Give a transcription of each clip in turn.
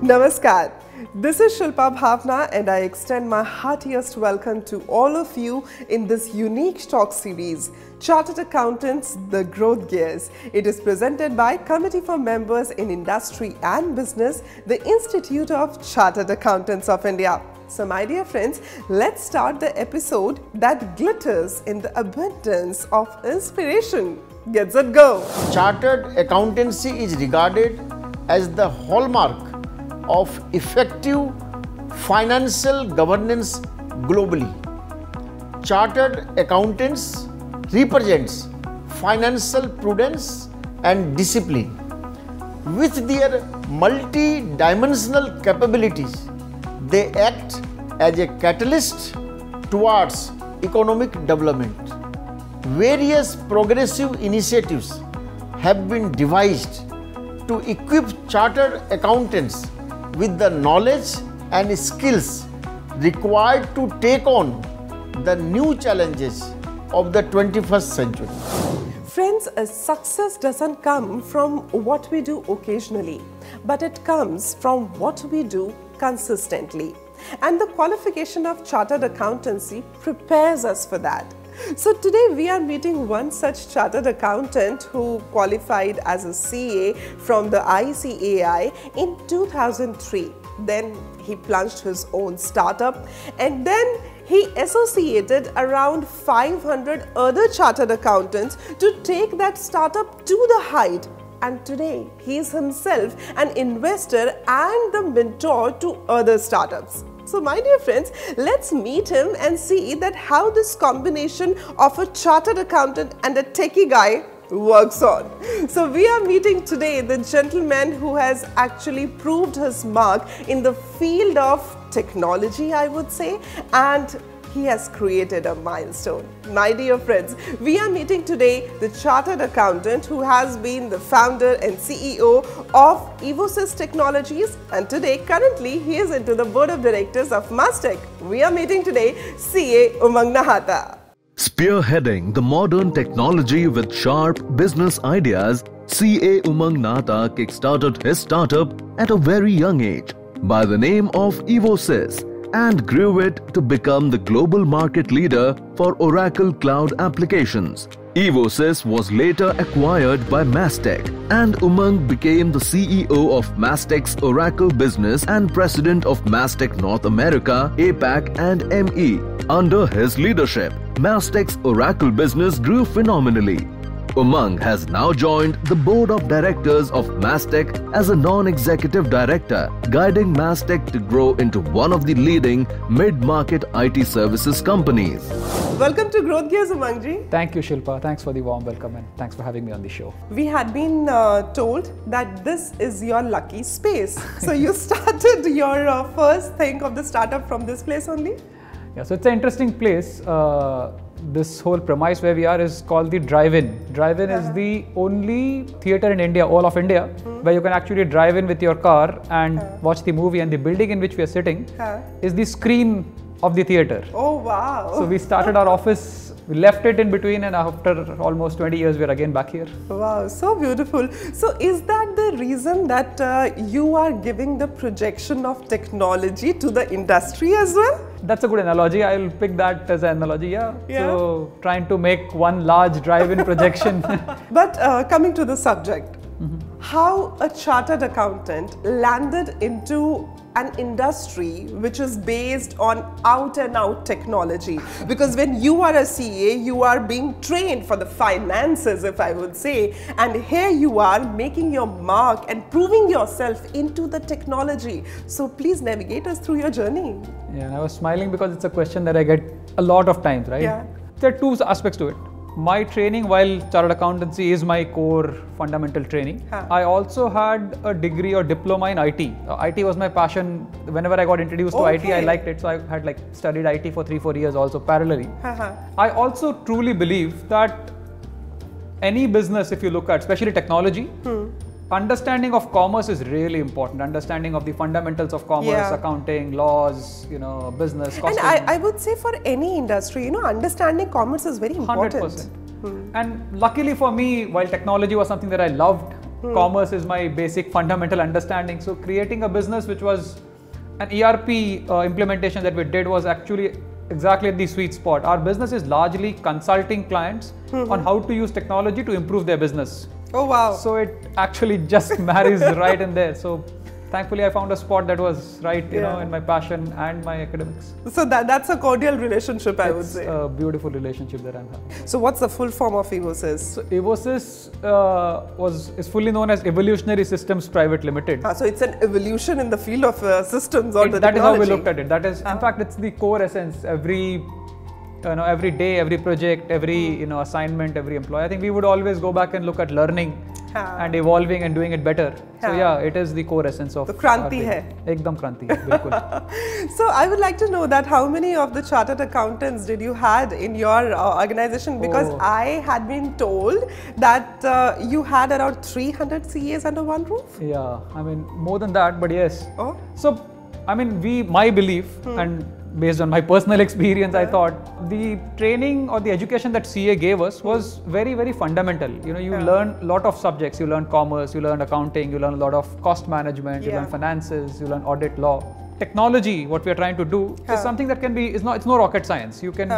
Namaskar. This is Shilpa Bhawana and I extend my heartiest welcome to all of you in this unique talk series, Chartered Accountants, The Growth Gears. It is presented by Committee for Members in Industry and Business, the Institute of Chartered Accountants of India. So my dear friends, let's start the episode that glitters in the abundance of inspiration. Get set, go! Chartered accountancy is regarded as the hallmark of effective financial governance globally. Chartered accountants represents financial prudence and discipline. With their multi-dimensional capabilities, they act as a catalyst towards economic development. Various progressive initiatives have been devised to equip chartered accountants with the knowledge and skills required to take on the new challenges of the 21st century. Friends, success doesn't come from what we do occasionally, but it comes from what we do consistently. And the qualification of chartered accountancy prepares us for that. So today we are meeting one such chartered accountant who qualified as a CA from the ICAI in 2003. Then he plunged his own startup and then he associated around 500 other chartered accountants to take that startup to the height. And today he is himself an investor and the mentor to other startups. So my dear friends, let's meet him and see that how this combination of a chartered accountant and a techie guy works on. So we are meeting today the gentleman who has actually proved his mark in the field of technology, I would say, and he has created a milestone. My dear friends, we are meeting today the chartered accountant who has been the founder and CEO of Evosys Technologies, and today currently he is into the board of directors of Mastek. We are meeting today CA Umang Nahata. Spearheading the modern technology with sharp business ideas, CA Umang Nahata kickstarted his startup at a very young age by the name of Evosys and grew it to become the global market leader for Oracle Cloud applications. Evosys was later acquired by Mastek, and Umang became the CEO of Mastek's Oracle business and president of Mastek North America, APAC and ME. Under his leadership, Mastek's Oracle business grew phenomenally. Umang has now joined the board of directors of Mastek as a non-executive director, guiding Mastek to grow into one of the leading mid-market IT services companies. Welcome to Growth Gears, Umang ji. Thank you, Shilpa. Thanks for the warm welcome and thanks for having me on the show. We had been told that this is your lucky space. So you started your first thing of the startup from this place only? Yeah, so it's an interesting place. This whole premise where we are is called the drive-in. Drive-in is the only theatre in India, all of India, where you can actually drive in with your car and watch the movie, and the building in which we are sitting is the screen of the theatre. Oh wow! So we started our office, we left it in between, and after almost 20 years we're again back here. Wow, so beautiful. So is that the reason that you are giving the projection of technology to the industry as well? That's a good analogy. I'll pick that as an analogy, yeah. So trying to make one large drive-in projection. But coming to the subject, how a chartered accountant landed into an industry which is based on out and out technology, because when you are a CA, you are being trained for the finances, if I would say, and here you are making your mark and proving yourself into the technology. So please navigate us through your journey. Yeah, and I was smiling because it's a question that I get a lot of times, right? Yeah. There are two aspects to it. My training, while chartered accountancy is my core fundamental training, I also had a degree or diploma in IT. IT was my passion. Whenever I got introduced to IT, I liked it. So I had studied IT for 3-4 years also parallelly. I also truly believe that any business, if you look at, especially technology, understanding of commerce is really important. Understanding of the fundamentals of commerce, accounting, laws, business, costing. And I would say for any industry, understanding commerce is very important. 100%. And luckily for me, while technology was something that I loved, Commerce is my basic fundamental understanding. So creating a business which was an ERP implementation that we did was actually exactly at the sweet spot. Our business is largely consulting clients on how to use technology to improve their business. Oh wow. So it actually just marries right in there. So thankfully I found a spot that was right, you know, in my passion and my academics. So that's a cordial relationship, I would say. It's a beautiful relationship that I'm having. So what's the full form of Evosys? So Evosys is fully known as Evolutionary Systems Private Limited. So it's an evolution in the field of systems or the That technology. is how we looked at it. That is, in fact, it's the core essence. Every day, every project, every assignment, every employee. I think we would always go back and look at learning and evolving and doing it better. So yeah, it is the core essence of the Kranti hai. Ekdam Kranti hai, bilkul. So I would like to know that how many of the chartered accountants did you had in your organization? Because I had been told that you had around 300 CAs under one roof. Yeah, I mean more than that, but yes. Oh. So I mean, my belief and based on my personal experience, I thought the training or the education that CA gave us was very, very fundamental. You know, you learn a lot of subjects. You learn commerce, you learn accounting, you learn a lot of cost management, you learn finances, you learn audit law. Technology, what we are trying to do, is something that it's no rocket science. You can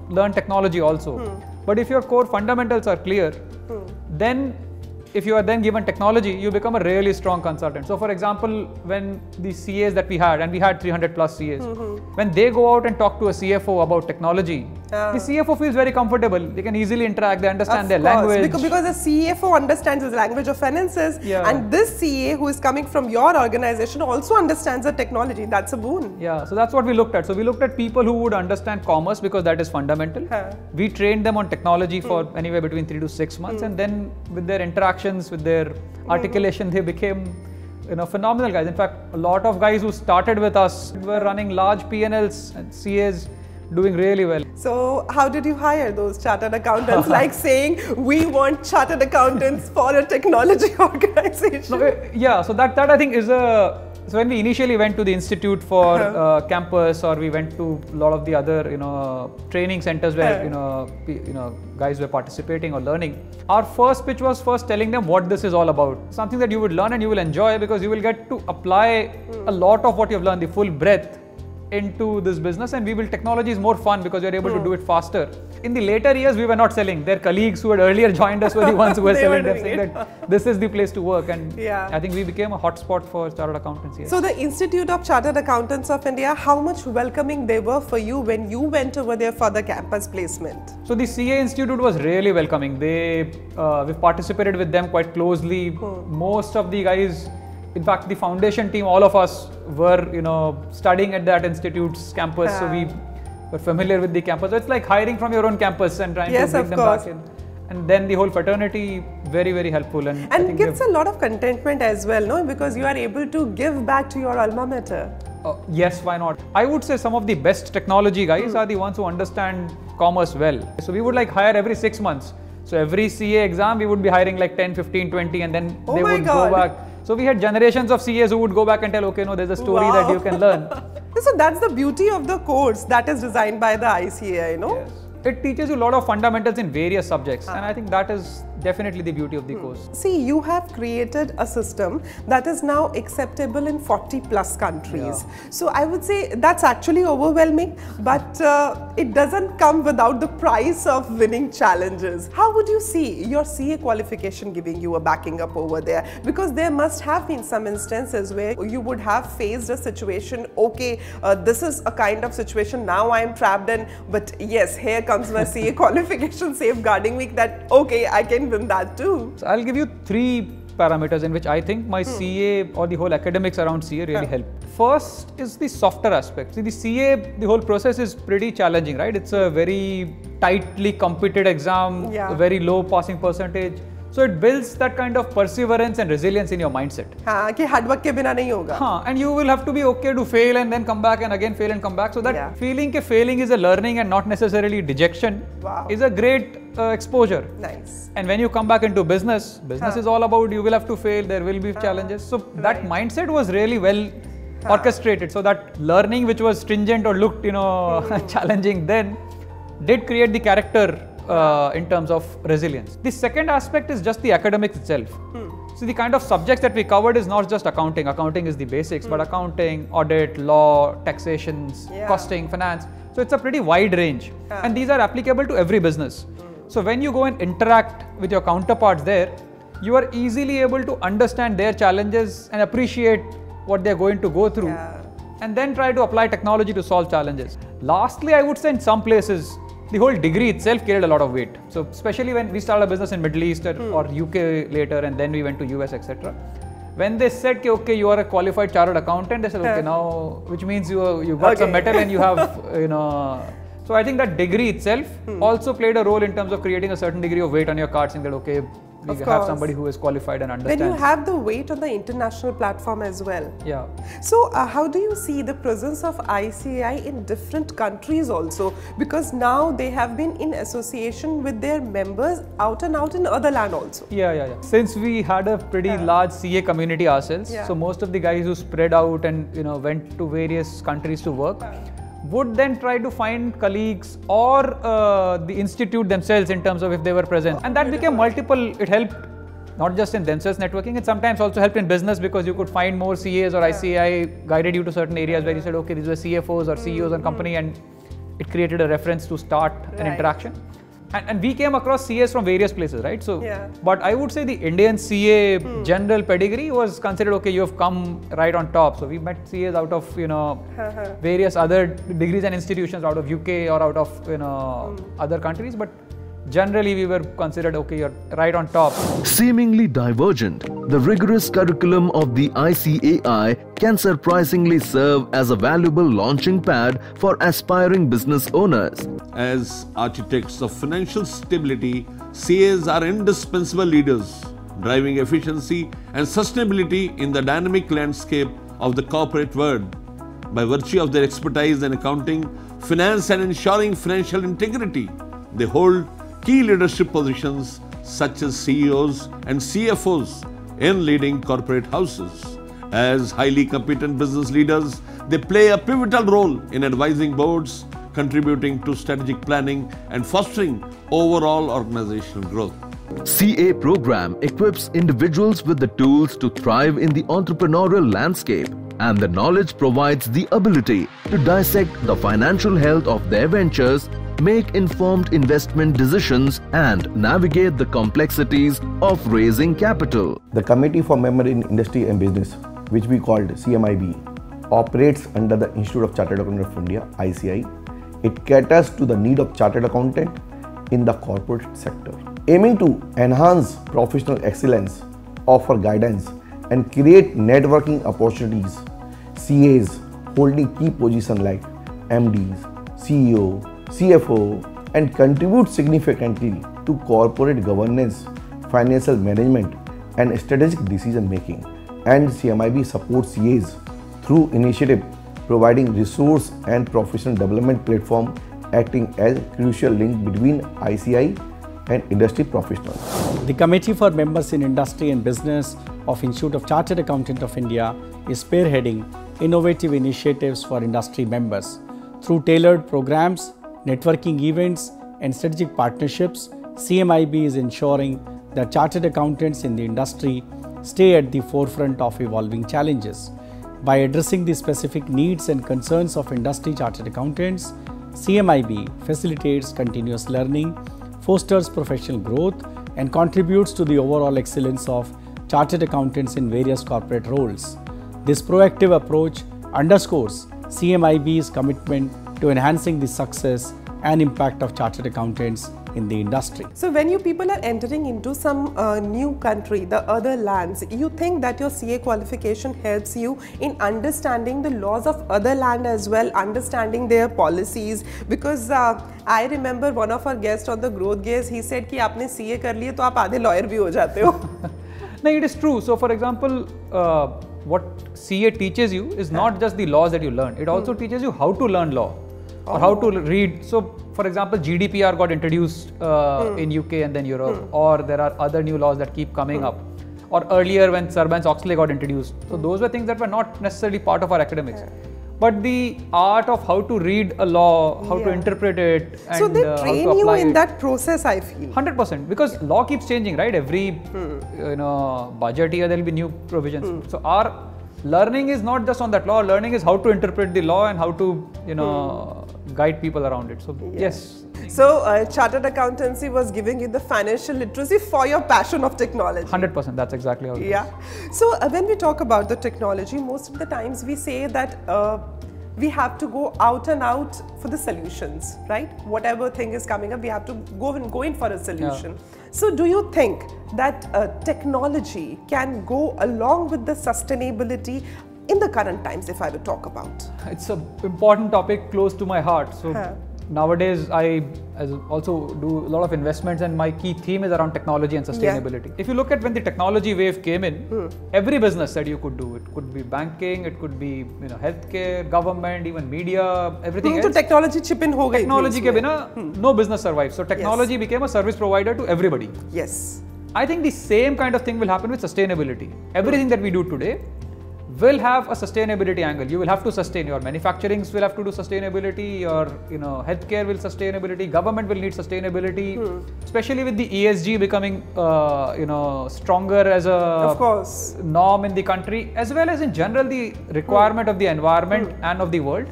learn technology also. But if your core fundamentals are clear, then if you are then given technology, you become a really strong consultant. So for example, when the CAs that we had, and we had 300 plus CAs, when they go out and talk to a CFO about technology, the CFO feels very comfortable. They can easily interact, they understand their language. Because the CFO understands the language of finances, and this CA who is coming from your organization also understands the technology. That's a boon. Yeah, so that's what we looked at. So we looked at people who would understand commerce because that is fundamental. We trained them on technology for anywhere between 3 to 6 months, and then with their interactions, with their articulation, they became phenomenal guys. In fact, a lot of guys who started with us were running large P&Ls and CAs doing really well. So how did you hire those chartered accountants? Like saying, we want chartered accountants for a technology organization. So that I think is so when we initially went to the institute for campus, or we went to a lot of the other training centers where guys were participating or learning, our first pitch was first telling them what this is all about. Something that you would learn and you will enjoy, because you will get to apply a lot of what you have learned, the full breadth, into this business. And technology is more fun because you're able to do it faster. In the later years, we were not selling. Their colleagues who had earlier joined us were the ones who were selling them, saying that this is the place to work. And I think we became a hotspot for chartered accountancy. So the Institute of Chartered Accountants of India, how much welcoming they were for you when you went over there for the campus placement? So the CA Institute was really welcoming. We participated with them quite closely. Most of the guys, in fact, the foundation team, all of us were, studying at that institute's campus. So we were familiar with the campus. So it's like hiring from your own campus and trying to bring them back in. And then the whole fraternity, very, very helpful. And gives a lot of contentment as well, no? Because you are able to give back to your alma mater. Yes, why not? I would say some of the best technology guys are the ones who understand commerce well. So we would hire every 6 months. So every CA exam, we would be hiring 10, 15, 20, and then they would go back. So we had generations of CAs who would go back and tell, okay, no, there's a story that you can learn. So that's the beauty of the course that is designed by the ICAI, Yes. It teaches you a lot of fundamentals in various subjects, and I think that is definitely the beauty of the course. See, you have created a system that is now acceptable in 40 plus countries. So I would say that's actually overwhelming, but it doesn't come without the price of winning challenges. How would you see your CA qualification giving you a backing up over there? Because there must have been some instances where you would have faced a situation, okay, this is a kind of situation now I am trapped in, but yes, here comes my CA qualification safeguarding me that, okay, I can win that too. So I'll give you 3 parameters in which I think my CA or the whole academics around CA really help. First is the softer aspect. See, the CA, the whole process is pretty challenging, right? It's a very tightly competed exam, a very low passing percentage. So it builds that kind of perseverance and resilience in your mindset. कि hard work के बिना नहीं होगा. And you will have to be okay to fail and then come back and again fail and come back. So that feeling that failing is a learning and not necessarily dejection is a great exposure. Nice. And when you come back into business is all about you will have to fail, there will be challenges. So that mindset was really well orchestrated. So that learning which was stringent or looked challenging then did create the character in terms of resilience. The second aspect is just the academics itself. So the kind of subjects that we covered is not just accounting. Accounting is the basics, but accounting, audit, law, taxations, costing, finance. So it's a pretty wide range. And these are applicable to every business. So when you go and interact with your counterparts there, you are easily able to understand their challenges and appreciate what they're going to go through. And then try to apply technology to solve challenges. Lastly, I would say in some places, the whole degree itself carried a lot of weight. So especially when we started a business in Middle East or UK later, and then we went to US, etc. When they said, okay, you are a qualified chartered accountant, they said, okay, now, which means you got some metal and you have, So I think that degree itself also played a role in terms of creating a certain degree of weight on your card, saying that, okay, we have somebody who is qualified and understands. When you have the weight on the international platform as well. Yeah. So how do you see the presence of ICAI in different countries also? Because now they have been in association with their members out and out in other land also. Yeah. Since we had a pretty large CA community ourselves, so most of the guys who spread out and went to various countries to work, would then try to find colleagues or the institute themselves in terms of if they were present. And that became multiple. It helped not just in themselves networking, it sometimes also helped in business because you could find more CAs or ICAI guided you to certain areas where you said, okay, these were CFOs or CEOs on company, and it created a reference to start an interaction. And we came across CAs from various places, right? So, but I would say the Indian CA general pedigree was considered, okay, you have come right on top. So we met CAs out of, various other degrees and institutions out of UK or out of, other countries. But generally we were considered, okay, you're right on top. Seemingly divergent, the rigorous curriculum of the ICAI can surprisingly serve as a valuable launching pad for aspiring business owners. As architects of financial stability, CAs are indispensable leaders, driving efficiency and sustainability in the dynamic landscape of the corporate world. By virtue of their expertise in accounting, finance and ensuring financial integrity, they hold key leadership positions such as CEOs and CFOs in leading corporate houses. As highly competent business leaders, they play a pivotal role in advising boards, contributing to strategic planning and fostering overall organizational growth. CA program equips individuals with the tools to thrive in the entrepreneurial landscape, and the knowledge provides the ability to dissect the financial health of their ventures, make informed investment decisions, and navigate the complexities of raising capital. The Committee for Member in Industry and Business, which we called CMIB, operates under the Institute of Chartered Accountants of India, ICAI. It caters to the need of chartered accountant in the corporate sector, aiming to enhance professional excellence, offer guidance, and create networking opportunities. CAs holding key positions like MDs, CEO, CFO, and contribute significantly to corporate governance, financial management, and strategic decision making. And CMIB supports CAs through initiative providing resource and professional development platform, acting as a crucial link between ICAI and industry professionals. The Committee for Members in Industry and Business of Institute of Chartered Accountants of India is spearheading innovative initiatives for industry members. Through tailored programs, networking events, and strategic partnerships, CMIB is ensuring that chartered accountants in the industry stay at the forefront of evolving challenges. By addressing the specific needs and concerns of industry chartered accountants, CMIB facilitates continuous learning, fosters professional growth, and contributes to the overall excellence of chartered accountants in various corporate roles. This proactive approach underscores CMIB's commitment to enhancing the success and impact of chartered accountants in the industry. So when you people are entering into some new country, the other lands, you think that your CA qualification helps you in understanding the laws of other land as well, understanding their policies? Because I remember one of our guests on the Growth Gears, he said कि आपने CA कर लिए तो आप आधे lawyer भी हो जाते हो. No, it is true. So for example, what CA teaches you is not just the laws that you learn, it also teaches you how to learn law. Or how to read. So, for example, GDPR got introduced in UK and then Europe, or there are other new laws that keep coming up. Or earlier when Sarbanes-Oxley got introduced. So, those were things that were not necessarily part of our academics. But the art of how to read a law, how to interpret it, and so they train how to you apply in that process, I feel. 100%, because law keeps changing, right? Every budget year there will be new provisions. So our learning is not just on that law. Learning is how to interpret the law and how to guide people around it. So yes. So chartered accountancy was giving you the financial literacy for your passion of technology. 100%. That's exactly how it is. So when we talk about the technology, most of the times we say that we have to go out and out for the solutions, right? Whatever thing is coming up, we have to go in for a solution. So do you think that technology can go along with the sustainability in the current times, if I would talk about? It's an important topic close to my heart. So nowadays I also do a lot of investments, and my key theme is around technology and sustainability. If you look at when the technology wave came in, every business said you could do it. Could be banking, it could be healthcare, government, even media, everything else. So technology chip in ho gayi. Technology ke bina no business survives. So technology became a service provider to everybody. Yes. I think the same kind of thing will happen with sustainability. Everything that we do today will have a sustainability angle. You will have to sustain. Your manufacturings will have to do sustainability. Your healthcare will sustainability. Government will need sustainability. Especially with the ESG becoming stronger as a norm in the country, as well as in general the requirement of the environment and of the world.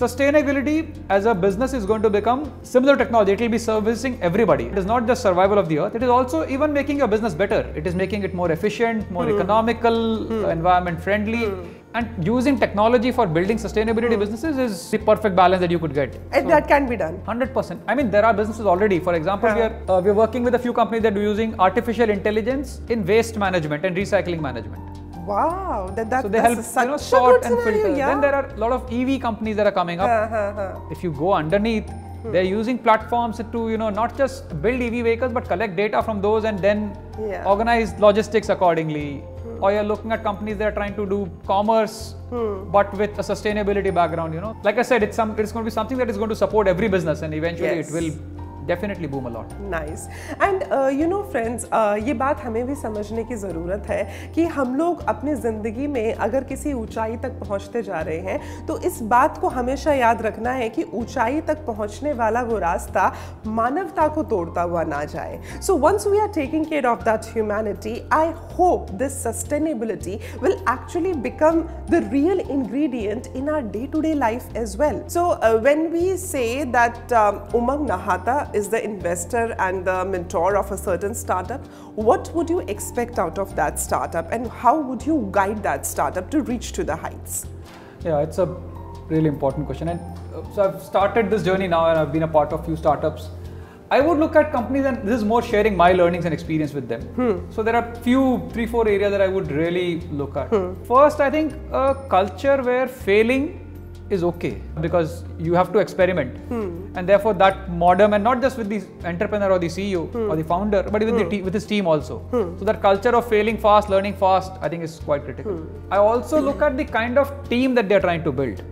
Sustainability as a business is going to become similar technology. It will be servicing everybody. It is not just survival of the earth. It is also even making your business better. It is making it more efficient, more economical, environment friendly. And using technology for building sustainability businesses is the perfect balance that you could get. And that can be done. 100%. I mean, there are businesses already. For example, we are working with a few companies that are using artificial intelligence in waste management and recycling management. Wow, so they help sort and filter. Then there are a lot of EV companies that are coming up. If you go underneath, they're using platforms to not just build EV vehicles but collect data from those and then organize logistics accordingly. Or you're looking at companies that are trying to do commerce but with a sustainability background. Like I said, it's going to be something that is going to support every business, and eventually it will definitely boom a lot. Nice. And friends, ये बात हमें भी समझने की ज़रूरत है कि हम लोग अपनी ज़िंदगी में अगर किसी ऊंचाई तक पहुंचते जा रहे हैं तो इस बात को हमेशा याद रखना है कि ऊंचाई तक पहुंचने वाला वो रास्ता मानवता को तोड़ता हुआ ना जाए. So once we are taking care of that humanity, I hope this sustainability will actually become the real ingredient in our day-to-day life as well. So when we say that Umang Nahata is the investor and the mentor of a certain startup, what would you expect out of that startup, and how would you guide that startup to reach to the heights? Yeah, it's a really important question. And so I've started this journey now, and I've been a part of few startups. I would look at companies, and this is more sharing my learnings and experience with them. So there are 3-4 areas that I would really look at. First, I think a culture where failing is okay, because you have to experiment, and therefore that modern, and not just with the entrepreneur or the CEO or the founder, but with his team also. So that culture of failing fast, learning fast, I think is quite critical. I also look at the kind of team that they're trying to build.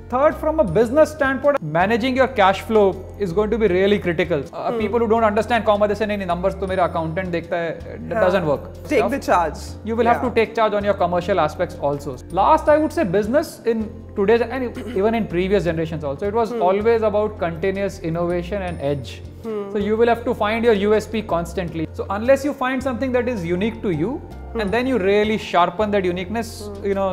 Third, from a business standpoint, managing your cash flow is going to be really critical. People who don't understand comma, they say, "Nahi, numbers to mera accountant dekhta hai," that doesn't work. Take the charge. You will have to take charge on your commercial aspects also. Last, I would say business in today's and even in previous generations also, it was always about continuous innovation and edge. So you will have to find your USP constantly. So unless you find something that is unique to you, and then you really sharpen that uniqueness,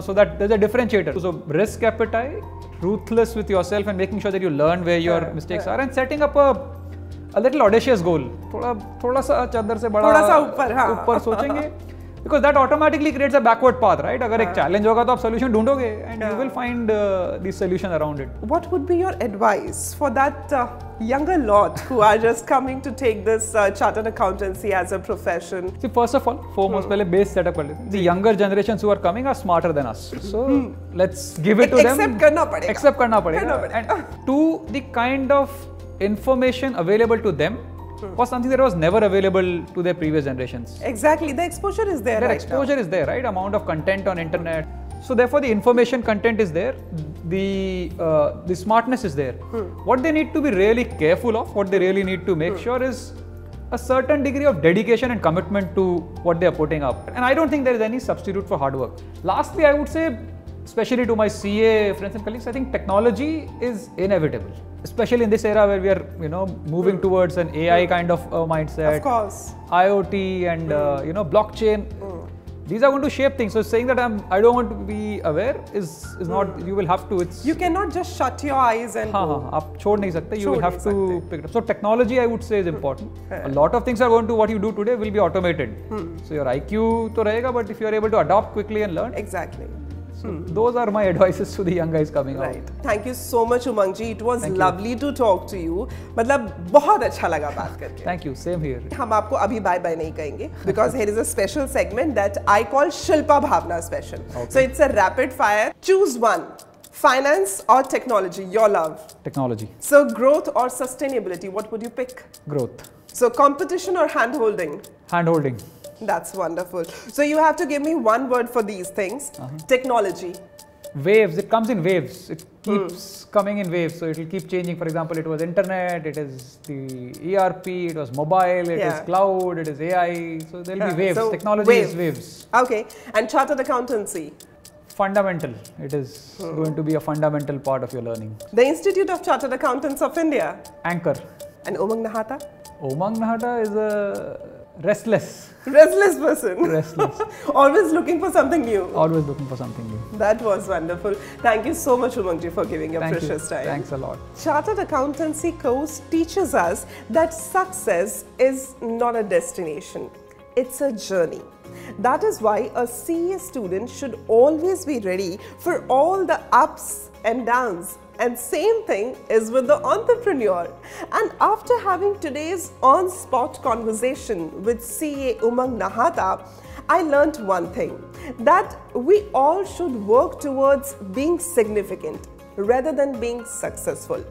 so that there's a differentiator. So risk appetite, ruthless with yourself, and making sure that you learn where your mistakes are, and setting up a little audacious goal. थोड़ा सा चद्दर से बड़ा ऊपर सोचेंगे, because that automatically creates a backward path, right? अगर एक challenge होगा तो आप solution ढूंढोगे, and you will find the solution around it. What would be your advice for that younger lot who are just coming to take this chartered accountancy as a profession? See, first of all, foremost, पहले base setup कर लेते हैं. The younger generations who are coming are smarter than us, so let's give it to them. Accept करना पड़ेगा. Accept करना पड़ेगा. And two, the kind of information available to them was something that was never available to their previous generations. Exactly, the exposure is there. Their exposure is there, right? Amount of content on internet. So therefore, the information content is there. The smartness is there. What they need to be really careful of, what they really need to make sure is a certain degree of dedication and commitment to what they are putting up. And I don't think there is any substitute for hard work. Lastly, I would say especially to my CA friends and colleagues, I think technology is inevitable, especially in this era where we are, moving towards an AI kind of mindset. Of course. IoT and blockchain. These are going to shape things. So saying that I don't want to be aware is not. You will have to. You cannot just shut your eyes and. आप छोड़ नहीं सकते. You will have to pick it up. So technology, I would say, is important. A lot of things are going to what you do today will be automated. So your IQ तो रहेगा, but if you are able to adapt quickly and learn. Exactly. Those are my advices to the young guys coming out. Right. Thank you so much, Umang ji. It was lovely to talk to you. मतलब बहुत अच्छा लगा बात करके. Thank you. Same here. हम आपको अभी bye bye नहीं कहेंगे because here is a special segment that I call Shilpa Bhawana special. Okay. So it's a rapid fire. Choose one. Finance or technology? Your love. Technology. So growth or sustainability? What would you pick? Growth. So competition or hand holding? Hand holding. That's wonderful. So you have to give me one word for these things. Technology. Waves. It comes in waves. It keeps coming in waves. So it will keep changing. For example, it was internet, it is the ERP, it was mobile, it is cloud, it is AI. So there will be waves. So technology is waves. Okay. And chartered accountancy. Fundamental. It is going to be a fundamental part of your learning. The Institute of Chartered Accountants of India. Anchor. And Umang Nahata? Umang Nahata is a restless person. Restless. Always looking for something new. Always looking for something new. That was wonderful. Thank you so much, Umang ji, for giving your precious time. Thanks a lot. Chartered Accountancy course teaches us that success is not a destination. It's a journey. That is why a CA student should always be ready for all the ups and downs. And same thing is with the entrepreneur. And after having today's on-spot conversation with CA Umang Nahata, I learned one thing, that we all should work towards being significant rather than being successful.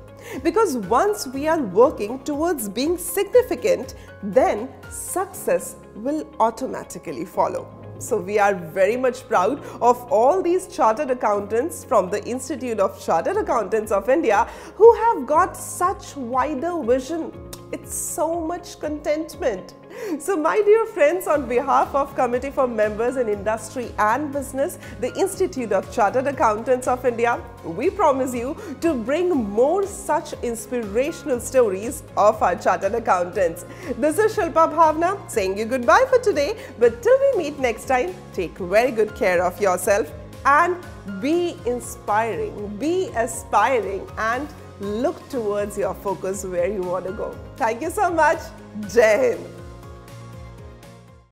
Because once we are working towards being significant, then success will automatically follow. So we are very much proud of all these chartered accountants from the Institute of Chartered Accountants of India who have got such wider vision. It's so much contentment. So my dear friends, on behalf of Committee for Members in Industry and Business, the Institute of Chartered Accountants of India, we promise you to bring more such inspirational stories of our chartered accountants. This is Shilpa Bhawana saying you goodbye for today, but till we meet next time, take very good care of yourself and be inspiring, be aspiring and look towards your focus where you want to go. Thank you so much. Jai Hind.